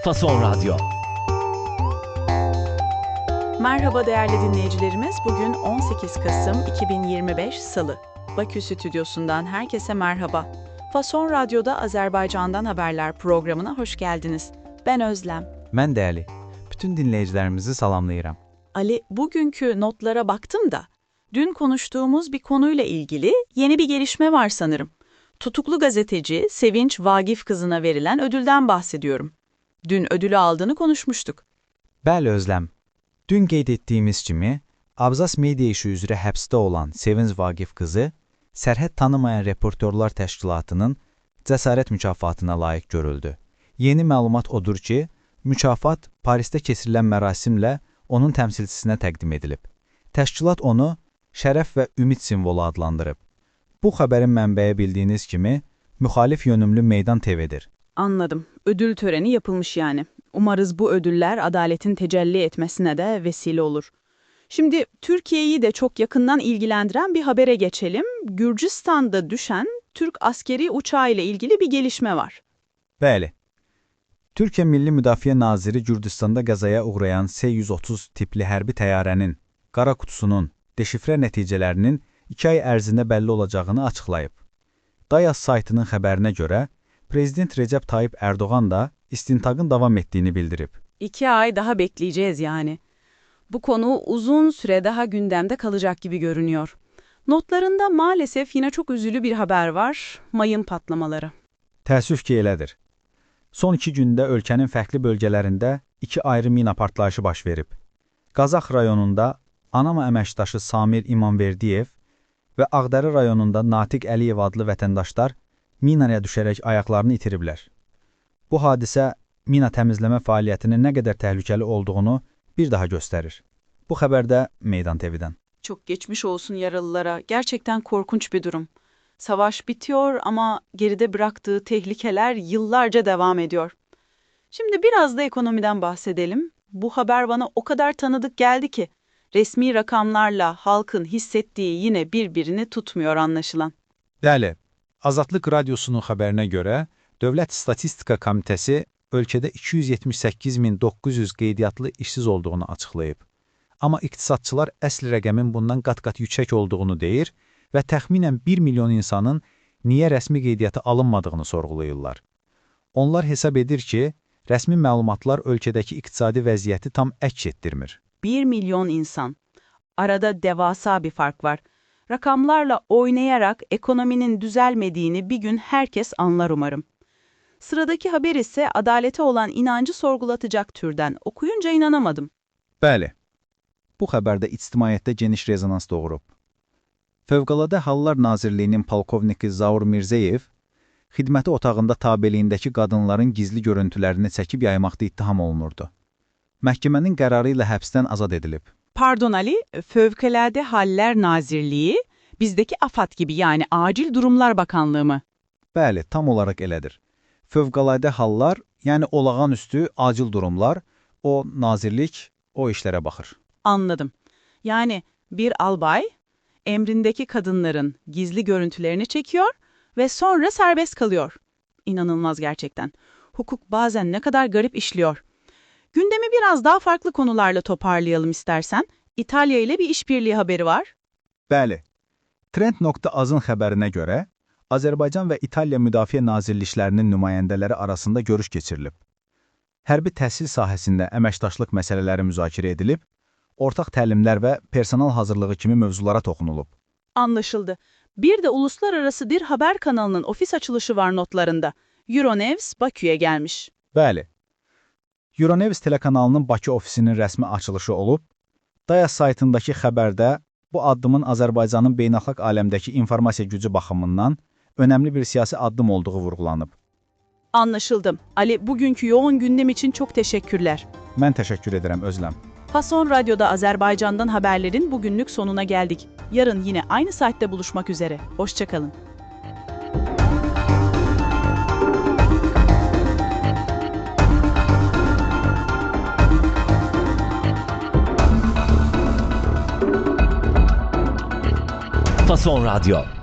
Fason Radyo. Merhaba değerli dinleyicilerimiz. Bugün 18 Kasım 2025 Salı. Bakü Stüdyosu'ndan herkese merhaba. Fason Radyo'da Azerbaycan'dan Haberler programına hoş geldiniz. Ben Özlem. Mən də Ali. Bütün dinləyicilərimizi salamlayıram. Ali, bugünkü notlara baktım da, dün konuştuğumuz bir konuyla ilgili yeni bir gelişme var sanırım. Tutuklu gazeteci Sevinç Vagif kızına verilen ödülden bahsediyorum. Dün ödülü aldığını konuşmuştuk. Bəli Özləm. Dün qeyd etdiyimiz kimi, Abzas media işi üzrə həbsdə olan Sevinç Vagif qızı Sərhəd Tanımayan Reportyorlar Təşkilatının cəsarət mükafatına layiq görüldü. Yeni məlumat odur ki, mükafat Parisdə keçirilən mərasimlə onun təmsilçisinə təqdim edilib. Təşkilat onu şərəf və ümid simvolu adlandırıb. Bu xəbərin mənbəyi bildiyiniz kimi, müxalif yönümlü Meydan TV'dir. Anladım. Ödül töreni yapılmış yani. Umarız bu ödüller adaletin tecelli etmesine de vesile olur. Şimdi Türkiye'yi de çok yakından ilgilendiren bir habere geçelim. Gürcistan'da düşen Türk askeri uçağı ile ilgili bir gelişme var. Bəli. Türkiyə Milli Müdafiə Naziri Gürcistanda qəzaya uğrayan S-130 tipli hərbi təyyarənin, qara qutusunun, deşifrə nəticələrinin 2 ay ərzində bəlli olacağını açıqlayıb. Dayas saytının xəbərinə görə, Prezident Recep Tayyip Erdoğan da istintaqın davam ettiğini bildirib. 2 ay daha bekleyeceğiz yani. Bu konu uzun süre daha gündemde kalacak gibi görünüyor. Notlarında maalesef yine çok üzülü bir haber var. Mayın patlamaları. Təəssüf ki, elədir. Son 2 gündə ölkənin fərqli bölgələrində 2 ayrı mina partlayışı baş verib. Qazax rayonunda Anama əməkdaşı Samir İmamverdiyev və Ağdərə rayonunda Natiq Əliyev adlı vətəndaşlar minaya düşərək ayaqlarını itiriblər. Bu hadisə mina təmizləmə fəaliyyətinin nə qədər təhlükəli olduğunu bir daha göstərir. Bu xəbərdə Meydan TV'dən. Çok geçmiş olsun yaralılara. Gerçekten korkunç bir durum. Savaş bitiyor ama geride bıraktığı tehlikeler yıllarca devam ediyor. Şimdi biraz da ekonomiden bahsedelim. Bu haber bana o kadar tanıdık geldi ki, resmi rakamlarla halkın hissettiği yine birbirini tutmuyor anlaşılan. Bəli, Azadlıq Radyosunun xəbərinə görə, Dövlət Statistika Komitəsi ölkədə 278.900 qeydiyyatlı işsiz olduğunu açıqlayıb. Amma iqtisadçılar əsl rəqəmin bundan qat-qat yüksək olduğunu deyir və təxminən 1 milyon insanın niyə rəsmi qeydiyyata alınmadığını sorğulayırlar. Onlar hesab edir ki, rəsmi məlumatlar ölkədəki iqtisadi vəziyyəti tam əks etdirmir. 1 milyon insan. Arada devasa bir fark var. Rakamlarla oynayarak ekonominin düzelmediğini bir gün herkes anlar umarım. Sıradaki haber ise adalete olan inancı sorgulatacak türden. Okuyunca inanamadım. Bəli, bu xəbərdə ictimaiyyətdə geniş rezonans doğurub. Fövqəladə Hallar Nazirliyinin polkovniki Zaur Mirzəyev, xidməti otağında tabeliyindəki qadınların gizli görüntülərini çəkib yaymaqda ittiham olunurdu. Məhkəmənin qərarı ilə həbsdən azad edilib. Pardon Ali, Fövkalade Haller Nazirliği, bizdeki AFAD gibi yani Acil Durumlar Bakanlığı mı? Bəli, tam olaraq elədir. Fövqəladə hallar, yəni olağanüstü acil durumlar, o nazirlik o işlərə baxır. Anladım. Yani bir albay, emrindeki kadınların gizli görüntülerini çekiyor ve sonra serbest kalıyor. İnanılmaz gerçekten. Hukuk bazen ne kadar garip işliyor. Gündemi biraz daha farklı konularla toparlayalım istersen. İtalya ile bir işbirliği haberi var. Bəli. Trend.az-ın xəbərinə görə, Azərbaycan və İtaliya Müdafiə Nazirliklərinin nümayəndələri arasında görüş keçirilib. Hərbi təhsil sahəsində əməkdaşlıq məsələləri müzakirə edilib, ortaq təlimlər və personal hazırlığı kimi mövzulara toxunulub. Anlaşıldı. Bir de uluslararası bir haber kanalının ofis açılışı var notlarında. Euronews Bakü'ye gelmiş. Bəli. Euronews telekanalının Bakı ofisinin rəsmi açılışı olub. Dayas saytındakı xəbərdə bu addımın Azərbaycanın beynəlxalq aləmdəki informasiya gücü baxımından önemli bir siyasi addım olduğu vurğulanıb. Anlaşıldı. Ali, bugünkü yoğun gündem için çok teşekkürler. Mən təşəkkür edirəm Özlem. Fason Radyo'da Azerbaycan'dan haberlerin bugünlük sonuna geldik. Yarın yine aynı saatte buluşmak üzere. Hoşçakalın. Fason Radyo.